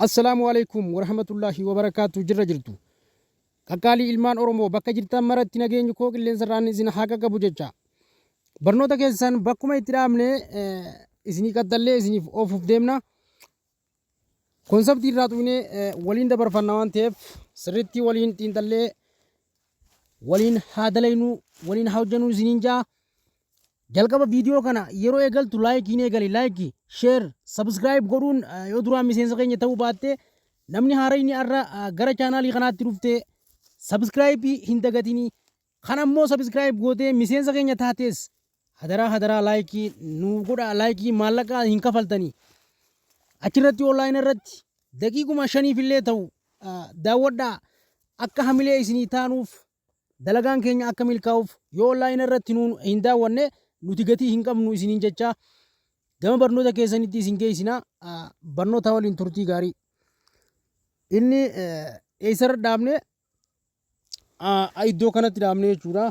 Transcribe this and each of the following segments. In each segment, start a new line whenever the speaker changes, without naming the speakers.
السلام عليكم ورحمة الله وبركاته جرى جرتو كقالي إلمان أورمو بكا جرتا مرة تناجين يكوك اللي زران زين حاجة كبوجتشا برنوتا كيسان بكما يترامني إزني كدلة إزني أوف ديمنا كونسبت الراتوني ولين دبر فنوان تيف سرتي ولين تندلة ولين هادلينو ولين هاوجنو زينجا jalqaba video kana yeroo eegaltu like hin eegali like share subscribe godhuun yoo duraan miseensa keenya ta'uu baatte namni haarayni arra gara chaanaalii kanaatti dhufte subscribe hin dagatini kana immoo subscribe gootee miseensa keenya taates hadaraa like nu godha like maallaqa hin kafaltani achirratti online irratti daqiiquma 5 fillee ta'u daawwadhaa akka hamilee isinii taanuuf dalagaan keenya akka milkaa'uuf yoo online irratti nu hin daawwanne nuti gatii hin qabnu isiniin jecha gama barnoota keessanitti isin geessina barnoota waliin turtii gaarii inni eessarra dhaabne iddoo kanatti dhaabne jechuudha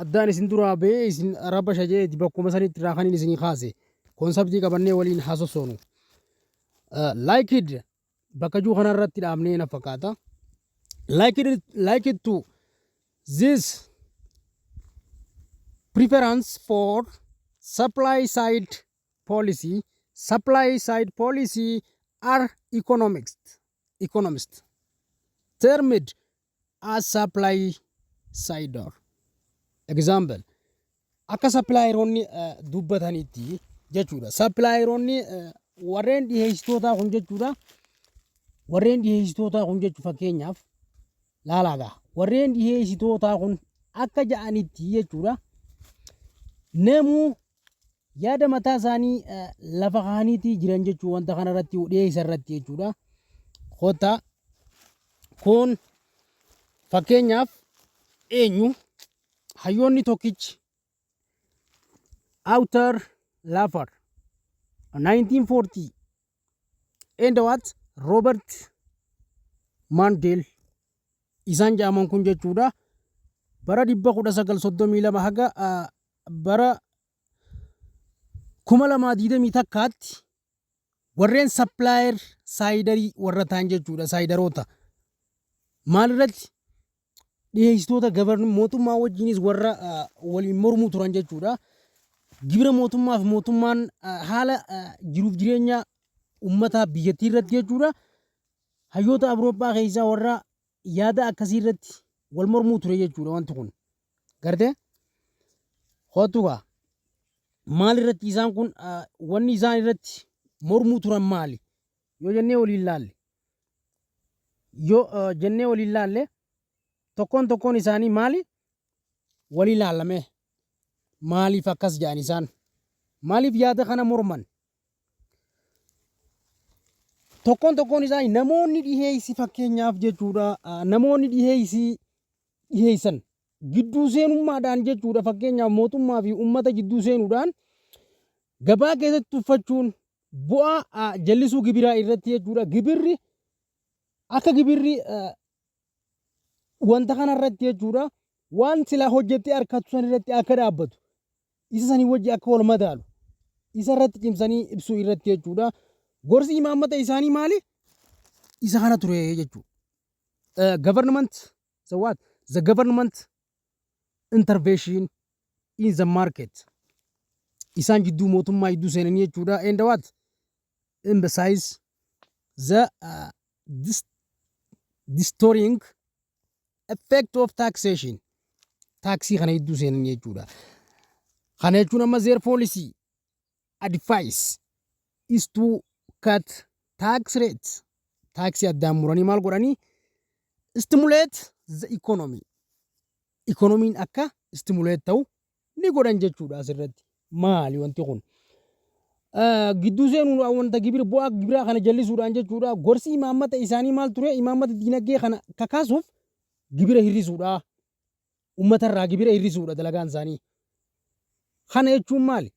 addaan isin duraa ba'ee isin rabba shajeeti bakkuma sanitti irraa kan isinii kaase koonseptii qabannee waliin haasofsoonu like bakka juu kanarratti dhaabnee na fakkaata like it to this preference for supply side policy are economists termed as supply sider example akka supplieronni dubbatanitti jechuudha supplieronni warreen dhiheessitoota kun jechuudha warreen dhiheessitoota kun jechuudha fakkeenyaaf laalaagaa warreen dhiheessitoota kun akka ja'anitti jechuudha namuu yaada mataa isaanii lafa kaaniitii jiran jechuu wanta kanarratti dhiyeessa irratti jechuudha kota kun fakkeenyaaf eenyu hayyoonni tokkichi outer lafar 1940 and what Robert Mandel isaan jaaman kun jechuudha bara 1932 haga bara 2020 takkaatti warreen supplier siderii warra ta'an jechuudha sideroota maalirratti dhiheessitoota mootummaa wajjinis warra waliin mormuu turan jechuudha gibira mootummaaf mootummaan haala jiruuf jireenya ummata biyyattii irratti jechuudha hayyoota Awurooppaa keessaa warra yaada akkasii irratti wal mormuu ture jechuudha wanti kun gartee hotuga maal irratti isaan kun wanni isaan irratti mormuu turan maali yoo jennee waliin laalle tokkoon isaanii maali walii laallame maaliif akkas jedhan isaan maaliif yaada kana morman tokkoon isaanii namoonni dhiheessi fakkeenyaaf jechuudha namoonni dhiheessan gidduu seenummaadhaan jechuudha fakkeenyaaf mootummaa fi ummata gidduu seenuudhaan gabaa keessatti tuffachuun bu'aa jallisuu gibiraa irratti jechuudha gibirri wanta kana irratti jechuudha waan silaa hojjettee harkatu san irratti akka dhaabbatu isa sanii wajji akka wal madaalu isa irratti cimsanii ibsuu irratti jechuudha gorsi imaammata isaanii maali isa kana ture jechuudha the government intervention in the market isaan jidduu mootummaa jidduu seenanii jechuudha and what emphasize the distorting effect of taxation taxi kana jidduu seenanii jechuudha kana jechuun amma their policy advice is to cut tax rates taxi addaan muranii maal godhanii stimulate the economiin akka stimulate ta'u ni godhan jechuudha asirratti maali wanti kun gidduu seenuu wanta bu'aa gibiraa kana jallisuudhaan jechuudha gorsi imaammata isaanii maal ture imaammata diinagdee kana kakaasuuf gibira hir'isuudha uummatarraa gibira hir'isuudha dalagaan isaanii kana jechuun maali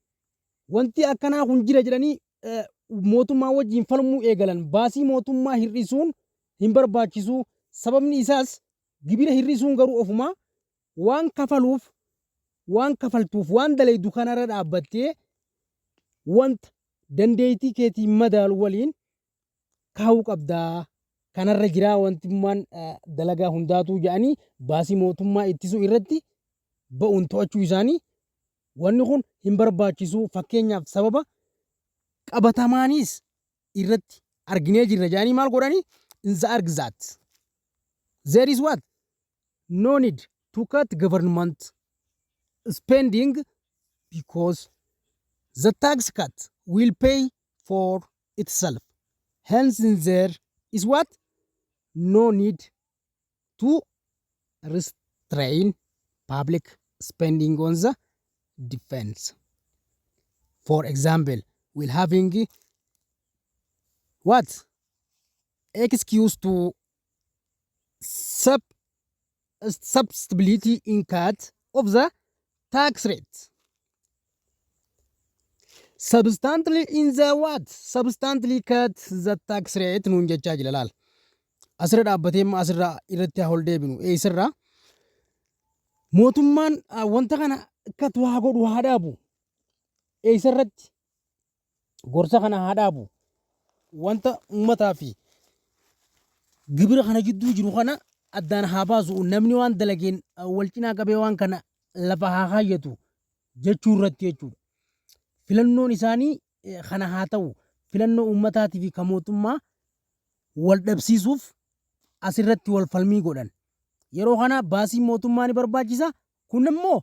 wanti akkanaa kun jira jedhanii mootummaa wajjin falmuu eegalan baasii mootummaa hir'isuun hin barbaachisu sababni isaas gibira hir'isuun garuu ofumaa waan kafaltuuf waan dalaydu kanarra dhaabbattee wanta dandeettii keetiin madaalu waliin kaa'uu qabdaa. Kanarra jiraa wantummaan dalagaa hundaatuu jedhanii baasii mootummaa ittisuu irratti ba'uun to'achuu isaanii wanni kun hin barbaachisu. Fakkeenyaaf sababa qabatamaanis irratti arginee jirra jedhanii maal godhanii in the argzaat. There is what? No need to cut government spending because the tax cut will pay for itself. Hence, there is what? No need to restrain public spending on the defense. For example, we're having what? Excuse to substability in cut of the tax rate. Substantially in the what? Substantially cut the tax rate nuun jechaa jira laal. Asirra dhaabbatee asirraa irratti haa ol deebinu. Eessirraa mootummaan wanta kana akkatu haa godhu haa dhaabu. Eessirratti gorsa kana haa dhaabu. Wanta uummataa fi gibira kana gidduu jiru kana addaan haa baasu. Namni waan dalageen wal cinaa qabee waan kana lafa haa kaayyatu jechuu irratti jechuudha. Filannoon isaanii kana haa ta'u. Filannoo uummataatii fi kan mootummaa wal dhabsiisuuf asirratti wal falmii godhan. Yeroo kana baasii mootummaa ni barbaachisa. Kun immoo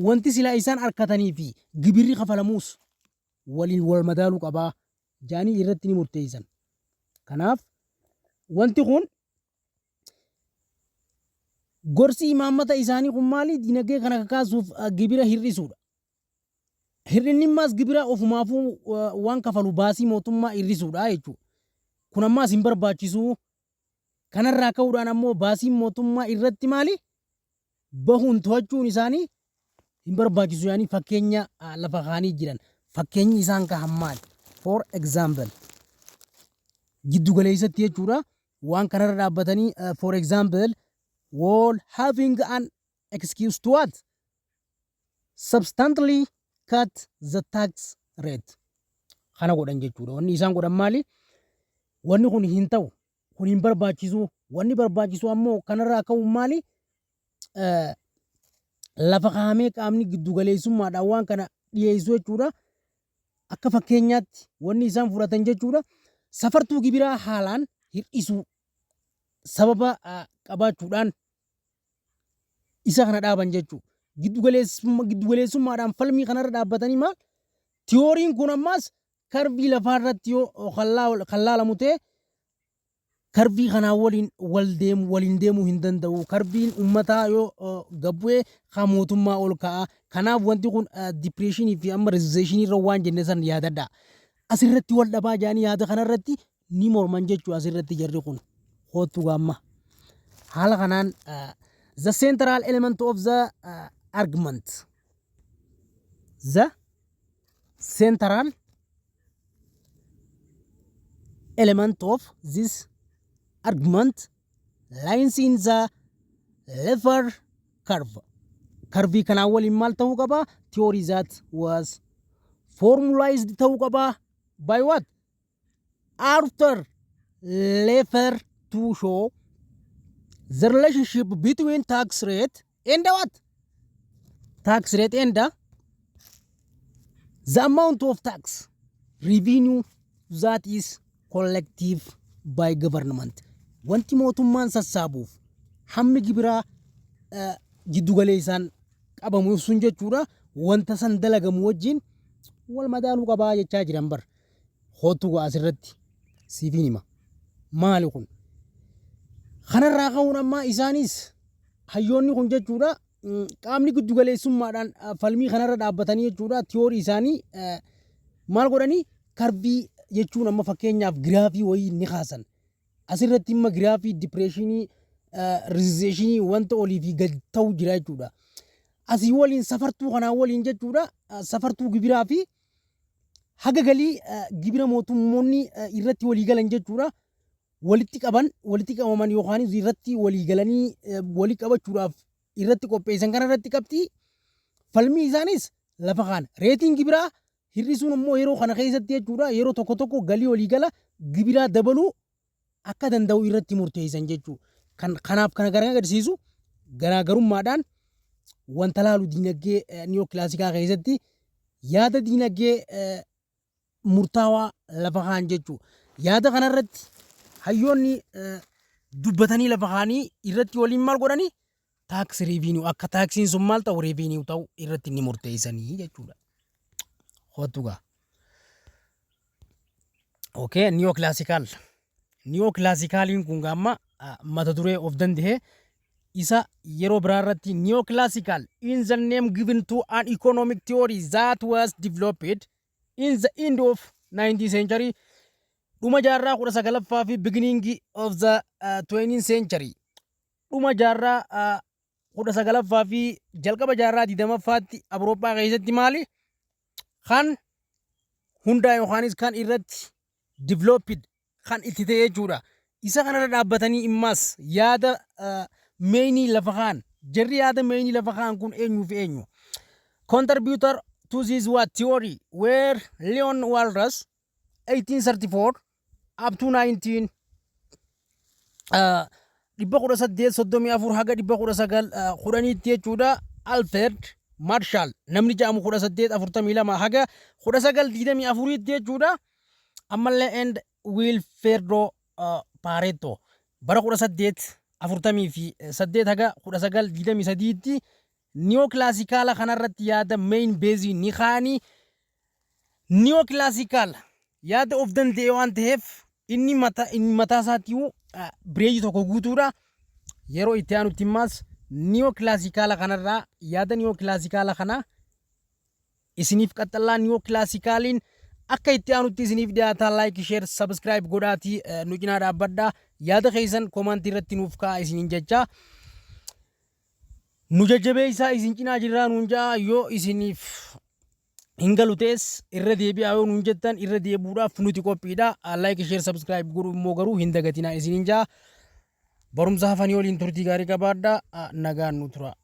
wanti silaa isaan harkatanii fi gibirri kafalamuus waliin wal madaaluu qabaa jaanii irratti ni murteessan. Kanaaf wanti kun gorsi imaammata isaanii kun maali? Dinagdee kana kakaasuuf gibira hir'isuudha. Hir'inni immaas gibira ofumaafuu waan kafalu baasii mootummaa hir'isuudha jechuudha. Kun ammaas hin barbaachisu. Kanarraa ka'uudhaan ammoo baasii mootummaa irratti maali? Bahuun to'achuun isaanii hin barbaachisu. Yaani fakkeenya lafa kaanii jiran. Fakkeenyi isaan kahan maali? For example, giddu galeessatti jechuudha. Waan kanarra dhaabbatanii for example, wall having an excuse to what? Substantially cut the tax rate. Kana godhan jechuudha. Wanni isaan godhan maali? Wanni kun hin ta'u. Kun hin barbaachisu. Wanni barbaachisu ammoo kanarraa ka'uun maali? Lafa kaa'amee qaamni giddu galeessummaadhaan waan kana dhiyeessu jechuudha. Akka fakkeenyaatti wanni isaan fudhatan jechuudha. Safartuu gibiraa haalaan hir'isuu sababa qabaachuudhaan isa kana dhaaban jechuudha. Giddu galeessummaadhaan falmii kanarra dhaabbatanii maal? Tiyooriin kun ammaas karbii lafaarratti yoo kan laalamu ta'e karbii kanaa waliin deemuu hin danda'u. Karbiin uummataa yoo gabbu'ee kan mootummaa ol ka'a. Kanaaf wanti kun dipireeshinii fi amma rizeeshinii irra waan jenne san yaadadha. Asirratti wal dhabaa jaanii yaada kanarratti ni morman jechuudha. Asirratti jarri kun hootu gaamma. Haala kanaan the central element of the argument. The central element of this argument lies in the lever curve. Curve kana waliin maal ta'uu qaba? Theory that was formalized ta'uu qaba by what? Arthur Laffer to show the relationship between tax rate and what? Tax rate and the amount of tax revenue that is collective by government. Wanti mootummaan sassaabuuf hammi gibiraa giddugaleessaan qabamu sun jechuudha. Wanta san dalagamu wajjin wal madaaluu qabaa jechaa jiran bar. Hootu asirratti siifin hima. Maali kun? Kanarraa ka'uun ammaa isaanis hayyoonni kun jechuudha. Qaamni giddugaleessummaadhaan falmii kanarra dhaabbatanii jechuudha. Tiyoorii isaanii maal godhanii karbii jechuun amma fakkeenyaaf giraafii wayii ni kaasan. Asirratti imma giraafii dipireeshinii rizeeshinii wanta olii fi gad ta'u jira jechuudha. Asii waliin safartuu kanaa waliin jechuudha. Safartuu gibiraa fi haga galii gibira mootummoonni irratti walii galan jechuudha. Walitti qabaman yookaan irratti walii galanii walii qabachuudhaaf irratti qopheessan kana irratti qabxii falmii isaanis lafa kaan reetiin gibiraa hir'isuun immoo yeroo kana keessatti jechuudha yeroo tokko tokko galii walii gala gibiraa dabaluu akka danda'u irratti murteessan jechuudha. Kanaaf kana gara agarsiisu garaagarummaadhaan wanta laalu diinagdee niyoo kilaasikaa keessatti yaada diinagdee murtaawaa lafa kaan jechuudha. Yaada kanarratti hayyoonni dubbatanii lafa kaanii irratti waliin maal godhanii taaks revenue akka taaksiin sun maal ta'u revenue ta'u irratti ni murteessanii jechuudha. Hotuga. Okay, neoclassical. Neoclassicaliin kun gamma mata duree of danda'e isa yeroo biraarratti neoclassical in the name given to an economic theory that was developed in the end of 19th century dhuma jaarraa 19ffaa fi beginning of the 20th century dhuma jaarraa 19ffaa fi jalqaba jaarraa 20ffaatti Awurooppaa keessatti maali kan hundaa yookaanis kan irratti developed kan itti ta'e jechuudha. Isa kanarra dhaabbatanii immas yaada meenii lafa kaan jarri yaada meenii lafa kaan kun eenyu fi eenyu contributor to this what theory where Leon Walras 1834 up to 19 1834 haga 1910 jechuudha. Alfred Marshall namni jedhamu 1842 haga 1924 jechuudha. Ammallee and Wilfredo Pareto bara 1848 haga 1923 neoclassical kanarratti yaada main base ni khaani neoclassical yaada of danda'e waan ta'eef inni mataa isaatii bireeji tokko guutuudha. Yeroo itti aanutti immas neoclassical kanarraa yaada neoclassical kana isiniif qaxxallaa neoclassicaliin akka itti aanutti isiniif dhiyaataa like share subscribe godhaatii nu cinaa dhaabbadhaa. Yaada keessan komantii irratti nuuf kaa'aa isiniin jecha nu jajjabeessaa isin cinaa jirraa nuun jaa yoo isiniif hin galu ta'es irra deebi'aa yoo nuun jettan irra deebuudhaaf nuti qophiidha. Like share subscribe godhuu immoo garuu hin dagatinaa isiniin jaa. Barumsa hafanii waliin turtii gaarii qabaadhaa. Nagaan nu tura.